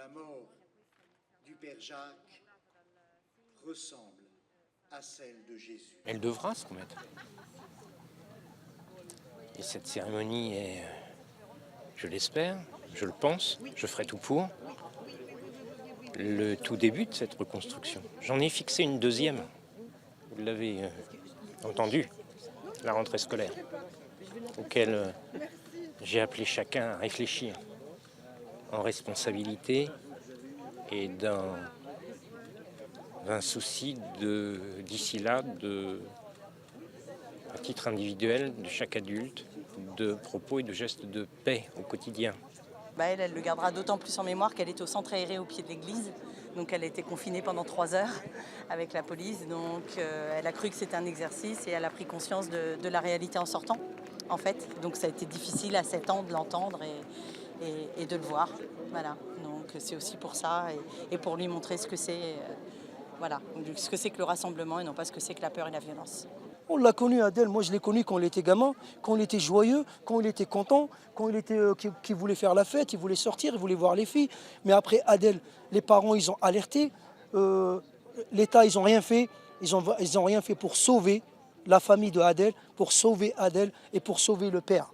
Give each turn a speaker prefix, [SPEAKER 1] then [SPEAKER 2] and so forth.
[SPEAKER 1] La mort du Père Jacques ressemble à celle de Jésus.
[SPEAKER 2] Elle devra se remettre. Et cette cérémonie est, je l'espère, je le pense, je ferai tout pour, le tout début de cette reconstruction. J'en ai fixé une deuxième, vous l'avez entendu, la rentrée scolaire, auquel j'ai appelé chacun à réfléchir en responsabilité et dans un souci d'ici là, à titre individuel, de chaque adulte, de propos et de gestes de paix au quotidien.
[SPEAKER 3] Elle le gardera d'autant plus en mémoire qu'elle est au centre aéré au pied de l'église. Donc elle a été confinée pendant 3 heures avec la police. Donc elle a cru que c'était un exercice et elle a pris conscience de la réalité en sortant, en fait. Donc ça a été difficile à 7 ans de l'entendre et de le voir. Voilà. Donc c'est aussi pour ça et pour lui montrer ce que c'est, voilà, ce que c'est que le rassemblement et non pas ce que c'est que la peur et la violence.
[SPEAKER 4] On l'a connu, Adèle, moi je l'ai connu quand il était gamin, quand il était joyeux, quand il était content, quand il était, qu'il voulait faire la fête, il voulait sortir, il voulait voir les filles. Mais après Adèle, les parents ils ont alerté, l'État ils n'ont rien fait, ils ont rien fait pour sauver la famille de Adèle, pour sauver Adèle et pour sauver le père.